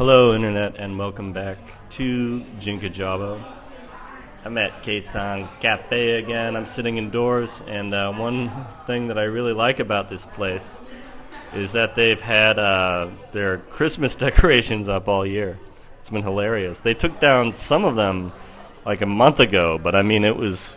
Hello Internet and welcome back to Jinka Jabo. I'm at Keisan Cafe again. I'm sitting indoors, and one thing that I really like about this place is that they've had their Christmas decorations up all year. It's been hilarious. They took down some of them like a month ago, but I mean it was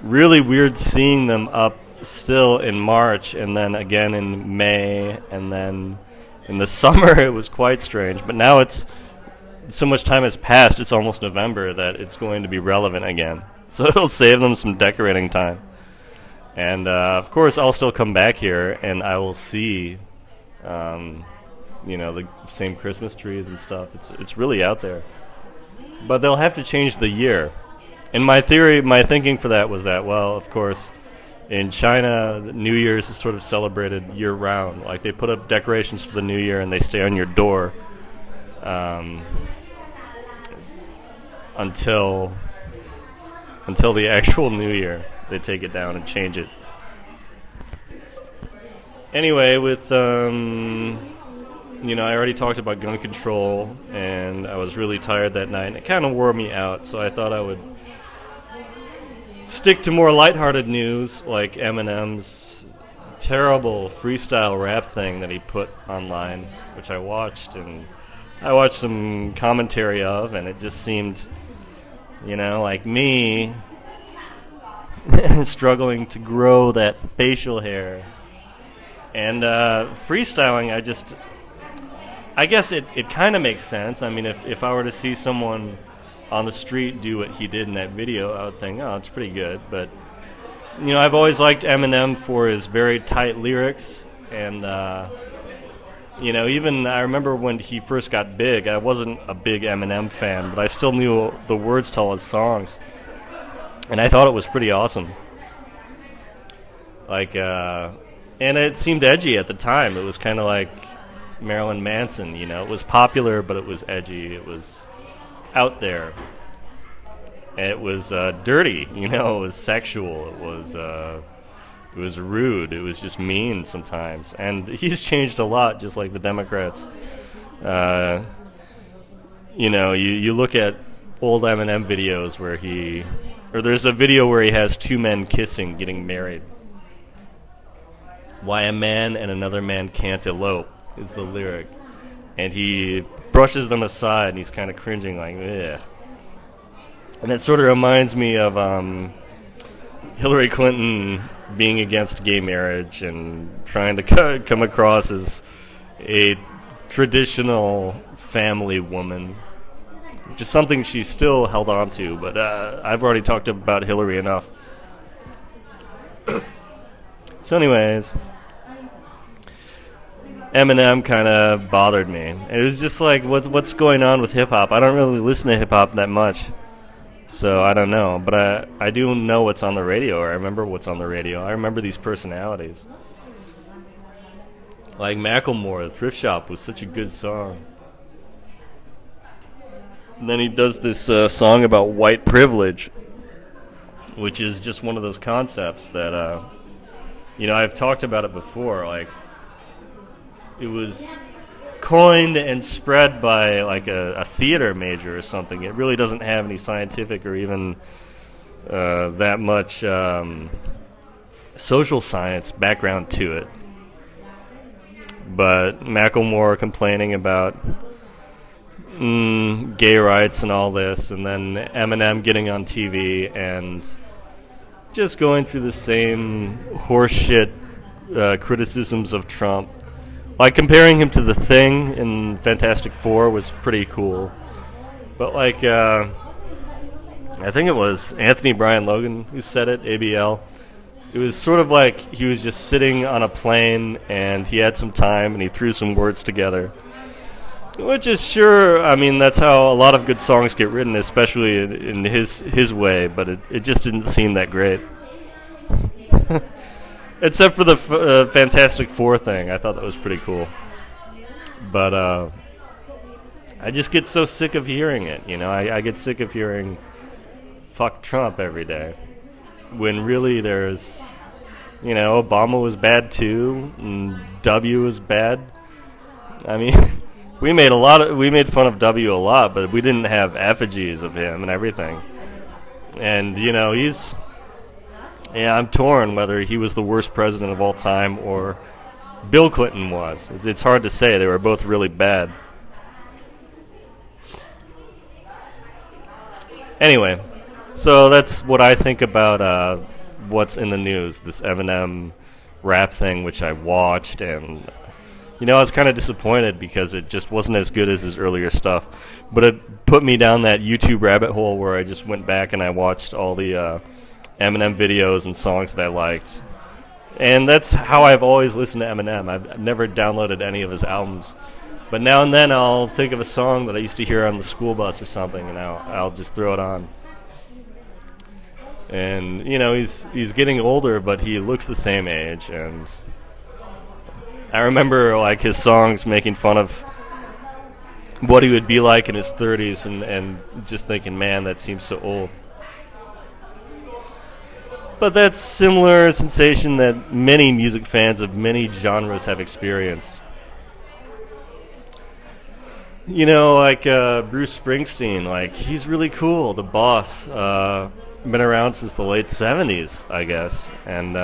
really weird seeing them up still in March and then again in May, and then in the summer it was quite strange, but now it's so much time has passed, it's almost November, that it's going to be relevant again. So it'll save them some decorating time. And of course I'll still come back here and I will see the same Christmas trees and stuff. It's really out there. But they'll have to change the year. And my thinking for that was that, well, of course, in China, New Year's is sort of celebrated year-round. Like, they put up decorations for the New Year and they stay on your door until the actual New Year. They take it down and change it. Anyway, with I already talked about gun control, and I was really tired that night, and it kind of wore me out, so I thought I would stick to more lighthearted news, like Eminem's terrible freestyle rap thing that he put online, which I watched, and I watched some commentary of, and it just seemed, like me struggling to grow that facial hair. And freestyling, I guess it kind of makes sense. I mean, if I were to see someone on the street do what he did in that video, I would think, oh, it's pretty good. But I've always liked Eminem for his very tight lyrics, and even I remember when he first got big, I wasn't a big Eminem fan, but I still knew the words to all his songs, and I thought it was pretty awesome. And it seemed edgy at the time. It was kind of like Marilyn Manson, It was popular, but it was edgy. It was out there. And it was dirty, It was sexual. It was rude. It was just mean sometimes. And he's changed a lot, just like the Democrats. You look at old Eminem videos where there's a video where he has two men kissing, getting married. Why a man and another man can't elope is the lyric. And he brushes them aside, and he's kind of cringing like, ugh. And it sort of reminds me of Hillary Clinton being against gay marriage and trying to come across as a traditional family woman, which is something she still held on to, but I've already talked about Hillary enough. So anyways, Eminem kind of bothered me. It was just like, what's going on with hip-hop? I don't really listen to hip-hop that much, so I don't know. But I do know what's on the radio, or I remember what's on the radio. I remember these personalities. Like Macklemore, The Thrift Shop was such a good song. And then he does this song about white privilege, which is just one of those concepts that, I've talked about it before. Like, it was coined and spread by like a theater major or something. It really doesn't have any scientific or even that much social science background to it. But Macklemore complaining about gay rights and all this, and then Eminem getting on TV and just going through the same horseshit criticisms of Trump. Like, comparing him to The Thing in Fantastic Four was pretty cool. But like, I think it was Anthony Brian Logan who said it, ABL. It was sort of like he was just sitting on a plane and he had some time and he threw some words together. Which is sure, I mean, that's how a lot of good songs get written, especially in his way, but it just didn't seem that great. Except for the Fantastic Four thing. I thought that was pretty cool. But I just get so sick of hearing it, I get sick of hearing fuck Trump every day. When really there's, Obama was bad too, and W was bad. I mean, we made fun of W a lot, but we didn't have effigies of him and everything. And you know, yeah, I'm torn whether he was the worst president of all time or Bill Clinton was. It's hard to say. They were both really bad. Anyway, so that's what I think about what's in the news, this Eminem rap thing, which I watched, and you know, I was kind of disappointed because it just wasn't as good as his earlier stuff. But it put me down that YouTube rabbit hole where I just went back and I watched all the Eminem videos and songs that I liked. And that's how I've always listened to Eminem. I've never downloaded any of his albums. But now and then I'll think of a song that I used to hear on the school bus or something, and I'll just throw it on. And you know, he's getting older, but he looks the same age. And I remember like his songs making fun of what he would be like in his 30s, and just thinking, man, that seems so old. But that's similar sensation that many music fans of many genres have experienced. You know, like Bruce Springsteen, like he's really cool. The Boss, been around since the late 70s, I guess. And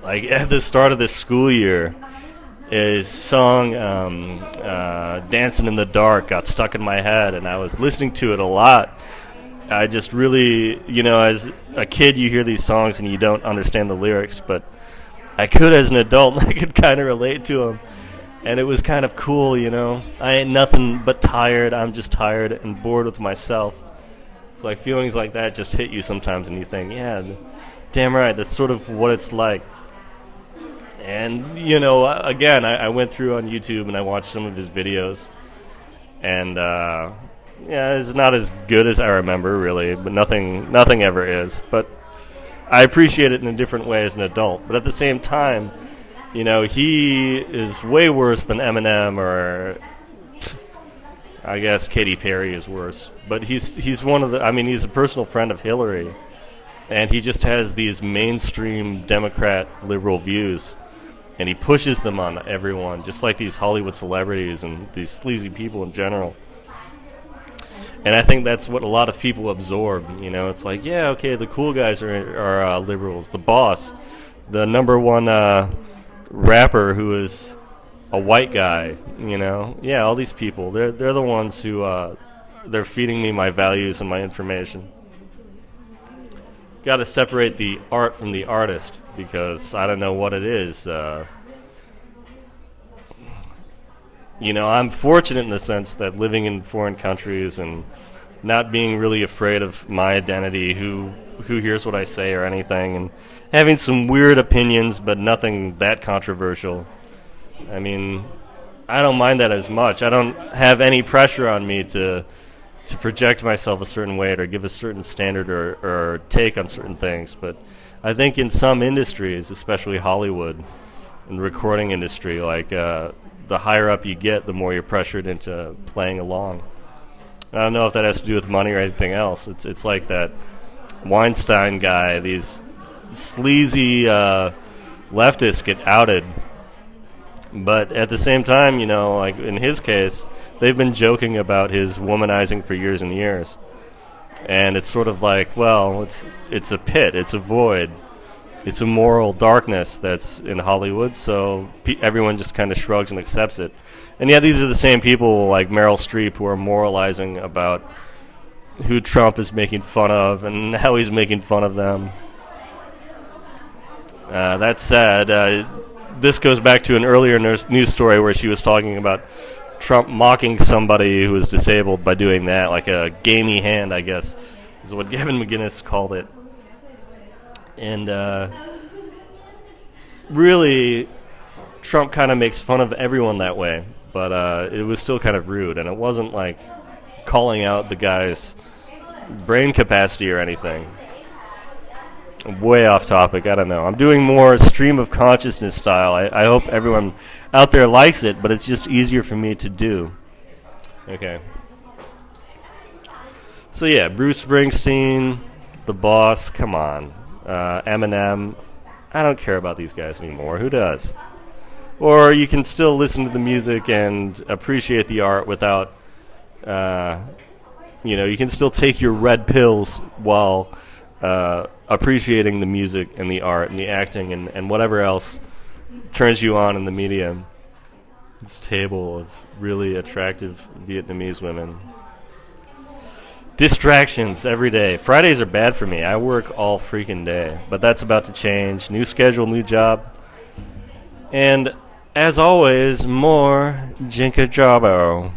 like at the start of this school year, his song "Dancing in the Dark" got stuck in my head, and I was listening to it a lot. I just really, you know, as a kid you hear these songs and you don't understand the lyrics, but I could as an adult, and I could kind of relate to them. And it was kind of cool, you know. I ain't nothing but tired. I'm just tired and bored with myself. It's like feelings like that just hit you sometimes, and you think, yeah, damn right, that's sort of what it's like. And, you know, again, I went through on YouTube and I watched some of his videos. And, yeah, it's not as good as I remember, really, but nothing ever is. But I appreciate it in a different way as an adult. But at the same time, you know, he is way worse than Eminem, or I guess Katy Perry is worse. But he's one of the, I mean, he's a personal friend of Hillary, and he just has these mainstream Democrat liberal views, and he pushes them on everyone, just like these Hollywood celebrities and these sleazy people in general. And I think that's what a lot of people absorb. You know, it's like, yeah, okay, the cool guys are liberals. The Boss, the #1 rapper who is a white guy, you know, yeah, all these people, they're the ones who they're feeding me my values and my information. Got to separate the art from the artist, because I don't know what it is. You know, I'm fortunate in the sense that living in foreign countries and not being really afraid of my identity, who hears what I say or anything, and having some weird opinions, but nothing that controversial. I mean, I don't mind that as much. I don't have any pressure on me to project myself a certain way or give a certain standard or take on certain things. But I think in some industries, especially Hollywood and the recording industry, like the higher up you get, the more you're pressured into playing along. I don't know if that has to do with money or anything else. It's like that Weinstein guy. These sleazy leftists get outed, but at the same time, you know, like in his case, they've been joking about his womanizing for years and years, and it's sort of like, well, it's a pit, it's a void, it's a moral darkness that's in Hollywood, so everyone just kind of shrugs and accepts it. And yeah, these are the same people like Meryl Streep who are moralizing about who Trump is making fun of and how he's making fun of them. That's sad. This goes back to an earlier news story where she was talking about Trump mocking somebody who was disabled by doing that, like a gamey hand, I guess, is what Gavin McInnes called it. And really, Trump kind of makes fun of everyone that way, but it was still kind of rude, and it wasn't like calling out the guy's brain capacity or anything. Way off topic, I don't know. I'm doing more stream of consciousness style. I hope everyone out there likes it, but it's just easier for me to do. Okay. So yeah, Bruce Springsteen, The Boss, come on. Eminem, I don't care about these guys anymore. Who does? Or you can still listen to the music and appreciate the art without, you can still take your red pills while appreciating the music and the art and the acting and whatever else turns you on in the media. This table of really attractive Vietnamese women. Distractions every day. Fridays are bad for me. I work all freaking day. But that's about to change. New schedule, new job. And as always, more Jinka Jabo.